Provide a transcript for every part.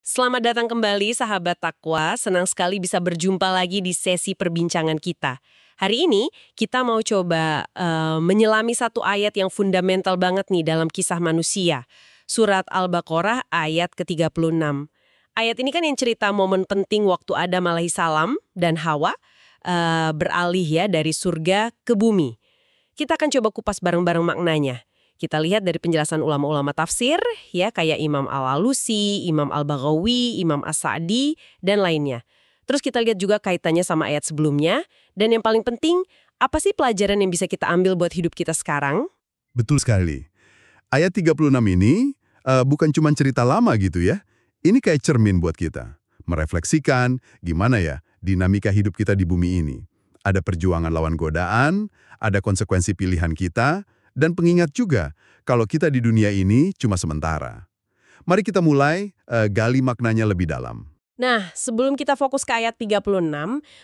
Selamat datang kembali sahabat Takwa, senang sekali bisa berjumpa lagi di sesi perbincangan kita. Hari ini kita mau coba menyelami satu ayat yang fundamental banget nih dalam kisah manusia. Surat Al-Baqarah ayat ke-36. Ayat ini kan yang cerita momen penting waktu Adam alaihissalam dan Hawa beralih ya dari surga ke bumi. Kita akan coba kupas bareng-bareng maknanya. Kita lihat dari penjelasan ulama-ulama tafsir, ya kayak Imam Al-Alusi, Imam Al-Baghawi, Imam As-Sa'di, dan lainnya. Terus kita lihat juga kaitannya sama ayat sebelumnya, dan yang paling penting, apa sih pelajaran yang bisa kita ambil buat hidup kita sekarang? Betul sekali. Ayat 36 ini bukan cuma cerita lama gitu ya. Ini kayak cermin buat kita. Merefleksikan gimana ya dinamika hidup kita di bumi ini. Ada perjuangan lawan godaan, ada konsekuensi pilihan kita, dan pengingat juga kalau kita di dunia ini cuma sementara. Mari kita mulai gali maknanya lebih dalam. Nah, sebelum kita fokus ke ayat 36,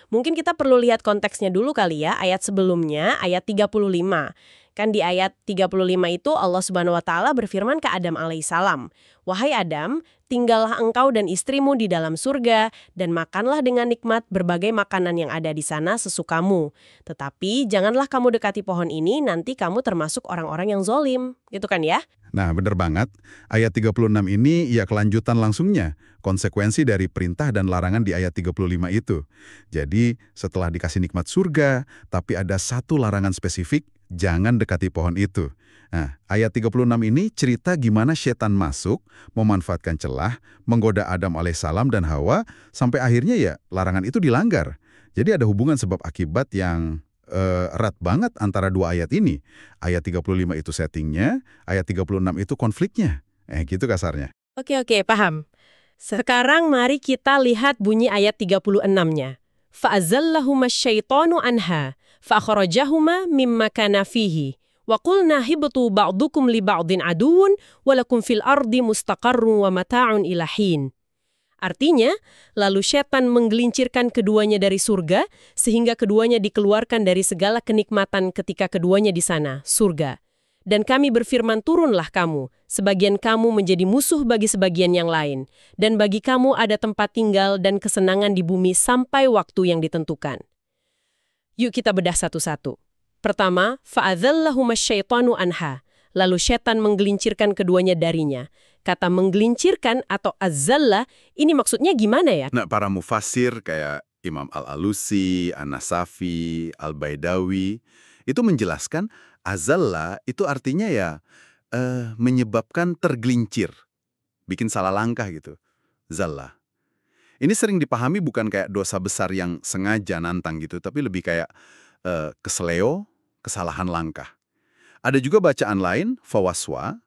mungkin kita perlu lihat konteksnya dulu kali ya, ayat sebelumnya, ayat 35. Kan di ayat 35 itu Allah Subhanahu wa taala berfirman ke Adam alaihissalam, "Wahai Adam, tinggallah engkau dan istrimu di dalam surga dan makanlah dengan nikmat berbagai makanan yang ada di sana sesukamu. Tetapi janganlah kamu dekati pohon ini, nanti kamu termasuk orang-orang yang zolim." Gitu kan ya? Nah, bener banget. Ayat 36 ini ya kelanjutan langsungnya, konsekuensi dari perintah dan larangan di ayat 35 itu. Jadi, setelah dikasih nikmat surga, tapi ada satu larangan spesifik, jangan dekati pohon itu. Nah, ayat 36 ini cerita gimana setan masuk, memanfaatkan celah, menggoda Adam alaihissalam dan Hawa, sampai akhirnya ya larangan itu dilanggar. Jadi ada hubungan sebab akibat yang erat banget antara dua ayat ini. Ayat 35 itu settingnya, ayat 36 itu konfliknya. Gitu kasarnya. Oke, paham. Sekarang mari kita lihat bunyi ayat 36-nya. فَأَزَلَّهُمَا الشَّيْطَانُ عَنْهَا فَأَخْرَجَهُمَا مِمَّا كَانَ فِيهِ وَقُلْنَا هِبْطُوا بَعْضُكُمْ لِبَعْضٍ عَدُوٌّ وَلَكُمْ فِي الْأَرْضِ مُسْتَقَرٌّ وَمَتَاعٌ إِلَى حِينٍ. Artinya, lalu setan menggelincirkan keduanya dari surga, sehingga keduanya dikeluarkan dari segala kenikmatan ketika keduanya di sana, surga. Dan kami berfirman, turunlah kamu, sebagian kamu menjadi musuh bagi sebagian yang lain, dan bagi kamu ada tempat tinggal dan kesenangan di bumi sampai waktu yang ditentukan. Yuk kita bedah satu-satu. Pertama, fa'adzallahuma syaitanu anha. Lalu setan menggelincirkan keduanya darinya. Kata menggelincirkan atau azzalla, ini maksudnya gimana ya? Nah, para mufassir kayak Imam Al-Alusi, An-Nasafi, Al-Baidawi, itu menjelaskan azalla itu artinya ya menyebabkan tergelincir, bikin salah langkah gitu, zalla. Ini sering dipahami bukan kayak dosa besar yang sengaja nantang gitu, tapi lebih kayak kesleo, kesalahan langkah. Ada juga bacaan lain, fawaswa,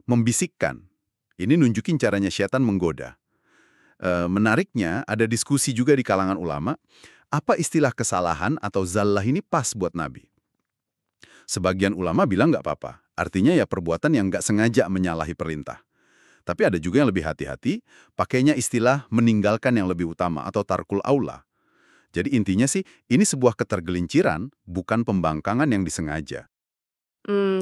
membisikkan. Ini nunjukin caranya syaitan menggoda. Menariknya, ada diskusi juga di kalangan ulama, apa istilah kesalahan atau zallah ini pas buat Nabi? Sebagian ulama bilang nggak apa-apa, artinya ya perbuatan yang nggak sengaja menyalahi perintah. Tapi ada juga yang lebih hati-hati, pakainya istilah meninggalkan yang lebih utama atau tarkul aula. Jadi intinya sih, ini sebuah ketergelinciran, bukan pembangkangan yang disengaja.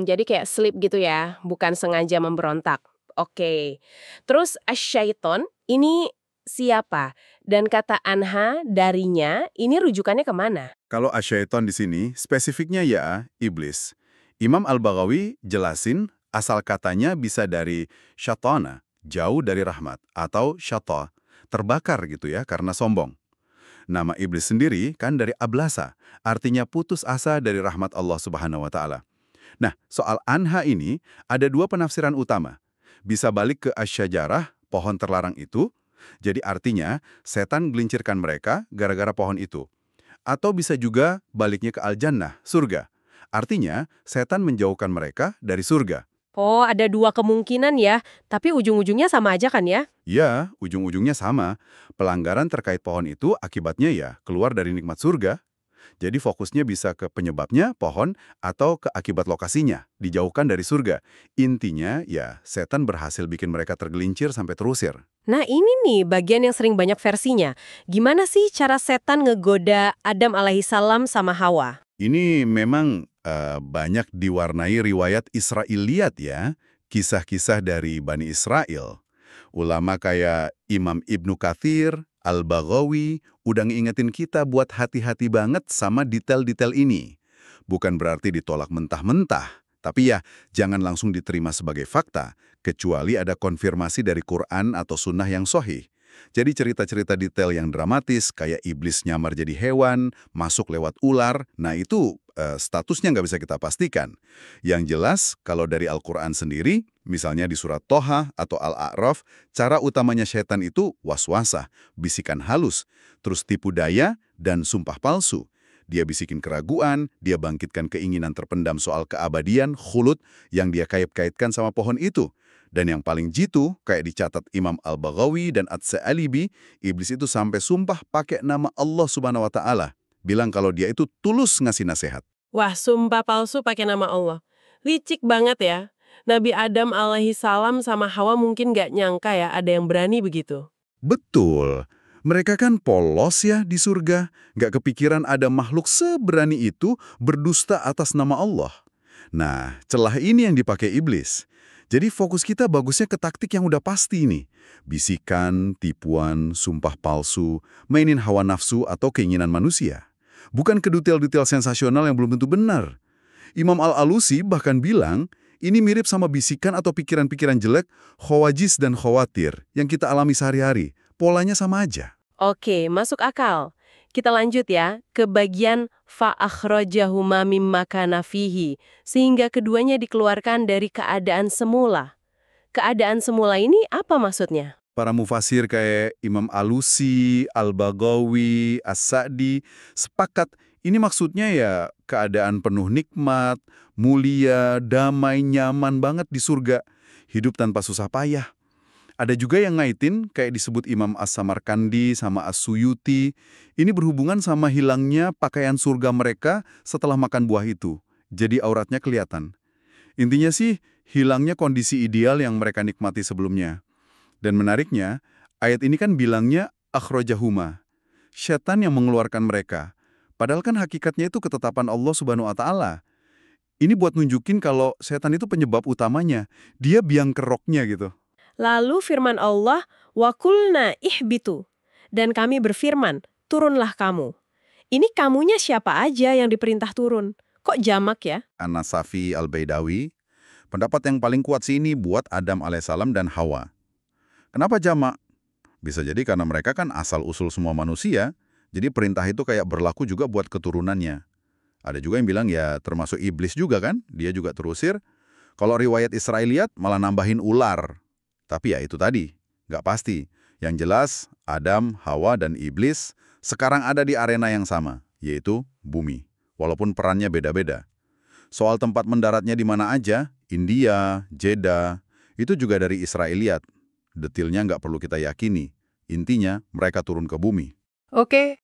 Jadi kayak slip gitu ya, bukan sengaja memberontak. Oke. Terus asyaiton ini siapa? Dan kata anha darinya, ini rujukannya kemana? Kalau asyaiton di sini, spesifiknya ya iblis. Imam Al-Baghawi jelasin asal katanya bisa dari syatana, jauh dari rahmat, atau syata, terbakar gitu ya karena sombong. Nama iblis sendiri kan dari ablasa, artinya putus asa dari rahmat Allah Subhanahu wa taala. Nah, soal anha ini ada dua penafsiran utama. Bisa balik ke asyajarah, pohon terlarang itu, jadi artinya setan gelincirkan mereka gara-gara pohon itu. Atau bisa juga baliknya ke al-jannah, surga. Artinya, setan menjauhkan mereka dari surga. Oh, ada dua kemungkinan ya, tapi ujung-ujungnya sama aja kan ya? Ya, ujung-ujungnya sama. Pelanggaran terkait pohon itu akibatnya ya keluar dari nikmat surga. Jadi fokusnya bisa ke penyebabnya, pohon, atau ke akibat lokasinya, dijauhkan dari surga. Intinya ya setan berhasil bikin mereka tergelincir sampai terusir. Nah ini nih bagian yang sering banyak versinya. Gimana sih cara setan ngegoda Adam alaihissalam sama Hawa? Ini memang banyak diwarnai riwayat Israiliyat ya, kisah-kisah dari Bani Israel. Ulama kayak Imam Ibnu Katsir, Al-Baghawi, udah ngingetin kita buat hati-hati banget sama detail-detail ini. Bukan berarti ditolak mentah-mentah, tapi ya jangan langsung diterima sebagai fakta, kecuali ada konfirmasi dari Quran atau sunnah yang sahih. Jadi cerita-cerita detail yang dramatis, kayak iblis nyamar jadi hewan, masuk lewat ular, nah itu statusnya nggak bisa kita pastikan. Yang jelas, kalau dari Al-Quran sendiri, misalnya di surat Toha atau Al-A'raf, cara utamanya setan itu waswasah, bisikan halus, terus tipu daya, dan sumpah palsu. Dia bisikin keraguan, dia bangkitkan keinginan terpendam soal keabadian, khulud, yang dia kait-kaitkan sama pohon itu. Dan yang paling jitu, kayak dicatat Imam Al-Baghawi dan At-Sa'alibi, iblis itu sampai sumpah pakai nama Allah Subhanahu wa Ta'ala. Bilang kalau dia itu tulus ngasih nasihat. Wah, sumpah palsu pakai nama Allah. Licik banget ya. Nabi Adam alaihi salam sama Hawa mungkin nggak nyangka ya ada yang berani begitu. Betul. Mereka kan polos ya di surga. Nggak kepikiran ada makhluk seberani itu berdusta atas nama Allah. Nah, celah ini yang dipakai iblis. Jadi fokus kita bagusnya ke taktik yang udah pasti nih. Bisikan, tipuan, sumpah palsu, mainin hawa nafsu atau keinginan manusia. Bukan ke detail-detail sensasional yang belum tentu benar. Imam Al-Alusi bahkan bilang, ini mirip sama bisikan atau pikiran-pikiran jelek, khawajis dan khawatir yang kita alami sehari-hari. Polanya sama aja. Oke, masuk akal. Kita lanjut ya, ke bagian fa'akhrajahuma mimma kana fihi, sehingga keduanya dikeluarkan dari keadaan semula. Keadaan semula ini apa maksudnya? Para mufasir kayak Imam Alusi, Al-Baghawi, As-Sa'di, sepakat ini maksudnya ya keadaan penuh nikmat, mulia, damai, nyaman banget di surga. Hidup tanpa susah payah. Ada juga yang ngaitin, kayak disebut Imam As-Samarkandi sama As-Suyuti. Ini berhubungan sama hilangnya pakaian surga mereka setelah makan buah itu. Jadi auratnya kelihatan. Intinya sih, hilangnya kondisi ideal yang mereka nikmati sebelumnya. Dan menariknya, ayat ini kan bilangnya akhrajahuma. Setan yang mengeluarkan mereka. Padahal kan hakikatnya itu ketetapan Allah Subhanahu wa Ta'ala. Ini buat nunjukin kalau setan itu penyebab utamanya. Dia biang keroknya gitu. Lalu firman Allah, wa qulna ihbitu. Dan kami berfirman, turunlah kamu. Ini kamunya siapa aja yang diperintah turun? Kok jamak ya? An-Nasafi Al-Baidawi, pendapat yang paling kuat sih ini buat Adam alaihissalam dan Hawa. Kenapa jamak? Bisa jadi karena mereka kan asal-usul semua manusia, jadi perintah itu kayak berlaku juga buat keturunannya. Ada juga yang bilang ya termasuk iblis juga kan, dia juga terusir. Kalau riwayat Israiliyat malah nambahin ular. Tapi ya itu tadi, nggak pasti. Yang jelas, Adam, Hawa, dan iblis sekarang ada di arena yang sama, yaitu bumi. Walaupun perannya beda-beda. Soal tempat mendaratnya di mana aja, India, Jeddah, itu juga dari Israiliyat. Detailnya nggak perlu kita yakini. Intinya, mereka turun ke bumi. Oke.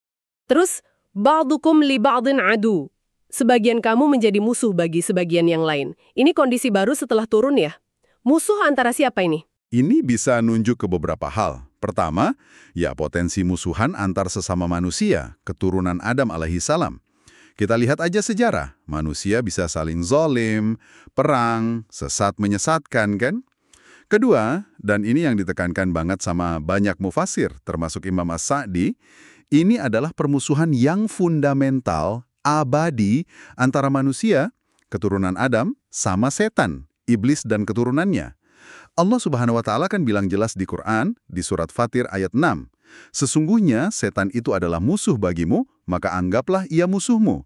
Terus, ba'dukum li ba'din adu. Sebagian kamu menjadi musuh bagi sebagian yang lain. Ini kondisi baru setelah turun ya? Musuh antara siapa ini? Ini bisa nunjuk ke beberapa hal. Pertama, ya potensi musuhan antar sesama manusia, keturunan Adam alaihissalam. Kita lihat aja sejarah, manusia bisa saling zalim, perang, sesat menyesatkan kan? Kedua, dan ini yang ditekankan banget sama banyak mufasir, termasuk Imam As-Sa'di, ini adalah permusuhan yang fundamental, abadi, antara manusia, keturunan Adam, sama setan, iblis dan keturunannya. Allah Subhanahu wa Ta'ala kan bilang jelas di Quran, di surat Fatir ayat 6. Sesungguhnya setan itu adalah musuh bagimu, maka anggaplah ia musuhmu.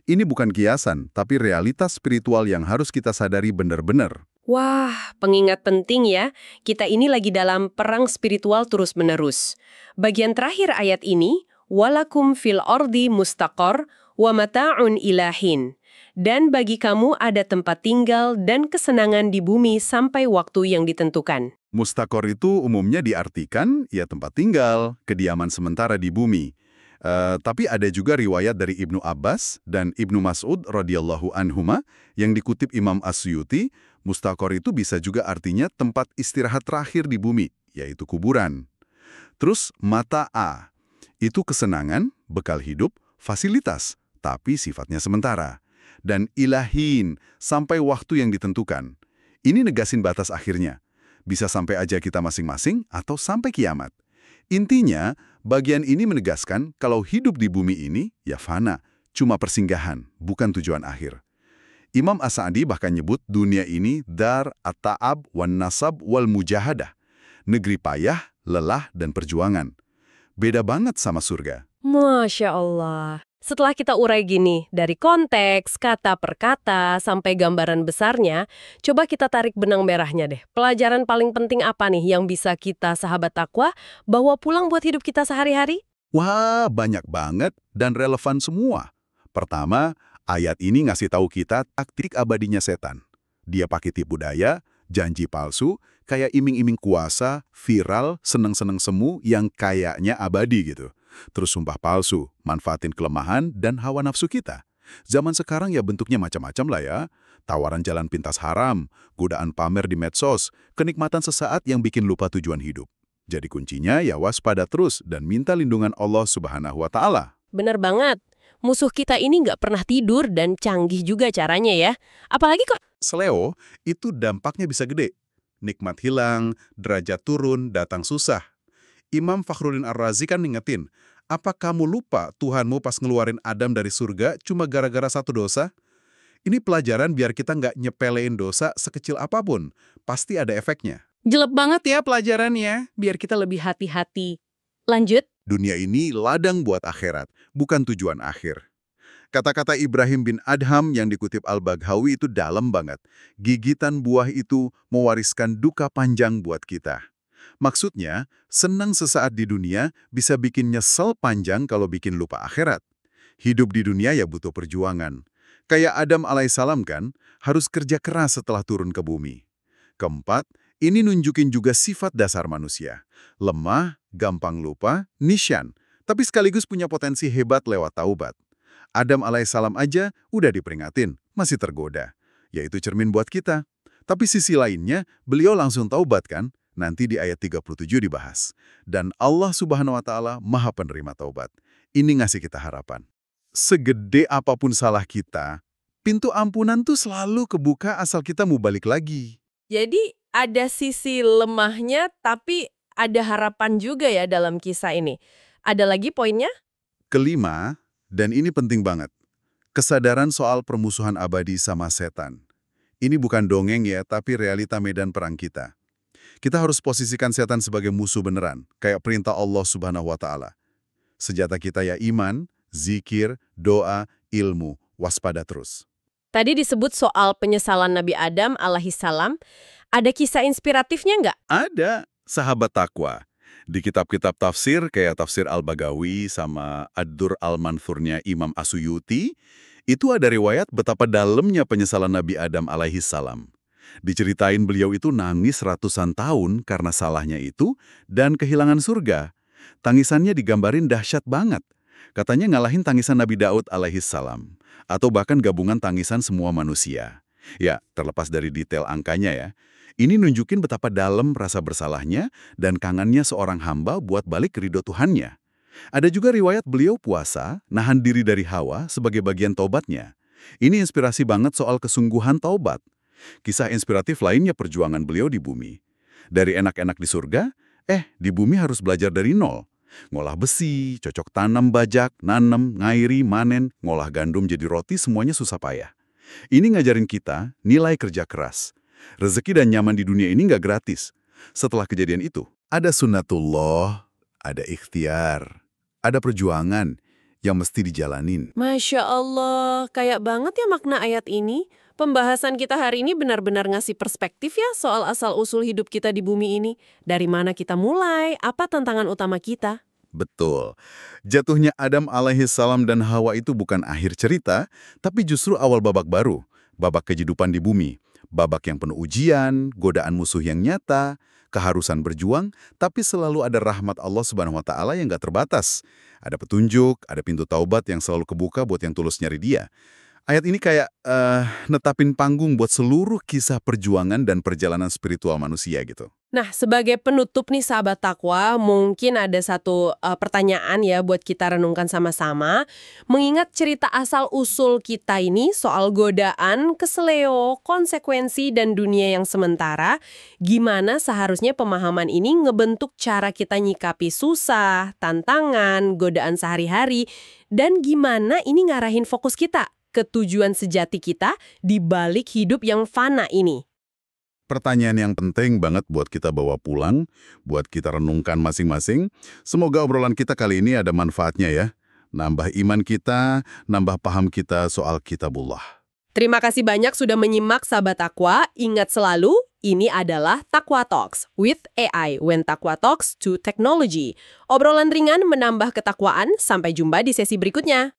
Ini bukan kiasan, tapi realitas spiritual yang harus kita sadari benar-benar. Wah, pengingat penting ya. Kita ini lagi dalam perang spiritual terus-menerus. Bagian terakhir ayat ini, walakum fil ardi mustaqar wa mata'un ilahin. Dan bagi kamu ada tempat tinggal dan kesenangan di bumi sampai waktu yang ditentukan. Mustaqor itu umumnya diartikan ya tempat tinggal, kediaman sementara di bumi. Tapi ada juga riwayat dari Ibnu Abbas dan Ibnu Mas'ud radhiyallahu anhuma yang dikutip Imam As-Suyuti, mustaqor itu bisa juga artinya tempat istirahat terakhir di bumi, yaitu kuburan. Terus mata'a, itu kesenangan, bekal hidup, fasilitas, tapi sifatnya sementara. Dan ilahin, sampai waktu yang ditentukan. Ini negasin batas akhirnya. Bisa sampai aja kita masing-masing atau sampai kiamat. Intinya, bagian ini menegaskan kalau hidup di bumi ini ya fana, cuma persinggahan, bukan tujuan akhir. Imam As-Sa'di bahkan nyebut dunia ini dar at-ta'ab wan nasab wal mujahadah. Negeri payah, lelah, dan perjuangan. Beda banget sama surga. Masya Allah. Setelah kita urai gini, dari konteks, kata per kata, sampai gambaran besarnya, coba kita tarik benang merahnya deh. Pelajaran paling penting apa nih yang bisa kita sahabat takwa bawa pulang buat hidup kita sehari-hari? Wah, banyak banget dan relevan semua. Pertama, ayat ini ngasih tahu kita taktik abadinya setan. Dia pakai tipu daya, janji palsu, kayak iming-iming kuasa, viral, seneng-seneng semu yang kayaknya abadi gitu. Terus sumpah palsu, manfaatin kelemahan dan hawa nafsu kita. Zaman sekarang ya bentuknya macam-macam lah ya. Tawaran jalan pintas haram, godaan pamer di medsos, kenikmatan sesaat yang bikin lupa tujuan hidup. Jadi kuncinya ya waspada terus dan minta lindungan Allah Subhanahu wa Ta'ala. Bener banget. Musuh kita ini nggak pernah tidur dan canggih juga caranya ya. Apalagi kok Seleo, itu dampaknya bisa gede. Nikmat hilang, derajat turun, datang susah. Imam Fakhruddin Ar-Razi kan ngingetin, apa kamu lupa Tuhanmu pas ngeluarin Adam dari surga cuma gara-gara satu dosa? Ini pelajaran biar kita nggak nyepelein dosa sekecil apapun. Pasti ada efeknya. jelek banget ya pelajarannya. Biar kita lebih hati-hati. Lanjut. Dunia ini ladang buat akhirat, bukan tujuan akhir. Kata-kata Ibrahim bin Adham yang dikutip Al-Baghawi itu dalam banget. Gigitan buah itu mewariskan duka panjang buat kita. Maksudnya, senang sesaat di dunia bisa bikin nyesel panjang kalau bikin lupa akhirat. Hidup di dunia ya butuh perjuangan. Kayak Adam alaihissalam kan, harus kerja keras setelah turun ke bumi. Keempat, ini nunjukin juga sifat dasar manusia. Lemah, gampang lupa, nisyan, tapi sekaligus punya potensi hebat lewat taubat. Adam alaihissalam aja udah diperingatin, masih tergoda. Yaitu cermin buat kita. Tapi sisi lainnya, beliau langsung taubat kan? Nanti di ayat 37 dibahas. Dan Allah Subhanahu wa Ta'ala Maha Penerima Taubat. Ini ngasih kita harapan. Segede apapun salah kita, pintu ampunan tuh selalu kebuka asal kita mau balik lagi. Jadi ada sisi lemahnya tapi ada harapan juga ya dalam kisah ini. Ada lagi poinnya? Kelima, dan ini penting banget, kesadaran soal permusuhan abadi sama setan. Ini bukan dongeng ya, tapi realita medan perang kita. Kita harus posisikan setan sebagai musuh beneran, kayak perintah Allah Subhanahu wa Ta'ala. Senjata kita ya iman, zikir, doa, ilmu, waspada terus. Tadi disebut soal penyesalan Nabi Adam alaihissalam. Ada kisah inspiratifnya nggak? Ada sahabat takwa. Di kitab-kitab tafsir kayak tafsir Al-Baghawi sama Ad-Dur Al-Manthurnya Imam As-Suyuti, itu ada riwayat betapa dalamnya penyesalan Nabi Adam alaihissalam. Diceritain beliau itu nangis ratusan tahun karena salahnya itu dan kehilangan surga. Tangisannya digambarin dahsyat banget. Katanya ngalahin tangisan Nabi Daud alaihissalam. Atau bahkan gabungan tangisan semua manusia. Ya, terlepas dari detail angkanya ya. Ini nunjukin betapa dalam rasa bersalahnya dan kangennya seorang hamba buat balik ke ridho Tuhannya. Ada juga riwayat beliau puasa, nahan diri dari hawa sebagai bagian taubatnya. Ini inspirasi banget soal kesungguhan taubat. Kisah inspiratif lainnya perjuangan beliau di bumi. Dari enak-enak di surga, di bumi harus belajar dari nol. Ngolah besi, cocok tanam bajak, nanem, ngairi, manen, ngolah gandum jadi roti semuanya susah payah. Ini ngajarin kita nilai kerja keras. Rezeki dan nyaman di dunia ini nggak gratis. Setelah kejadian itu, ada sunnatullah, ada ikhtiar, ada perjuangan yang mesti dijalanin. Masya Allah, kayak banget ya makna ayat ini. Pembahasan kita hari ini benar-benar ngasih perspektif ya soal asal-usul hidup kita di bumi ini. Dari mana kita mulai, apa tantangan utama kita. Betul. Jatuhnya Adam alaihissalam dan Hawa itu bukan akhir cerita, tapi justru awal babak baru. Babak kehidupan di bumi. Babak yang penuh ujian, godaan musuh yang nyata, keharusan berjuang, tapi selalu ada rahmat Allah Subhanahu wa Ta'ala yang gak terbatas. Ada petunjuk, ada pintu taubat yang selalu kebuka buat yang tulus nyari Dia. Ayat ini kayak netapin panggung buat seluruh kisah perjuangan dan perjalanan spiritual manusia gitu. Nah, sebagai penutup nih sahabat takwa, mungkin ada satu pertanyaan ya buat kita renungkan sama-sama. Mengingat cerita asal-usul kita ini soal godaan, keseleo, konsekuensi, dan dunia yang sementara, gimana seharusnya pemahaman ini ngebentuk cara kita nyikapi susah, tantangan, godaan sehari-hari, dan gimana ini ngarahin fokus kita ke tujuan sejati kita di balik hidup yang fana ini. Pertanyaan yang penting banget buat kita bawa pulang, buat kita renungkan masing-masing. Semoga obrolan kita kali ini ada manfaatnya ya. Nambah iman kita, nambah paham kita soal kitabullah. Terima kasih banyak sudah menyimak sahabat Takwa. Ingat selalu, ini adalah Takwa Talks with AI, when Takwa talks to technology. Obrolan ringan menambah ketakwaan. Sampai jumpa di sesi berikutnya.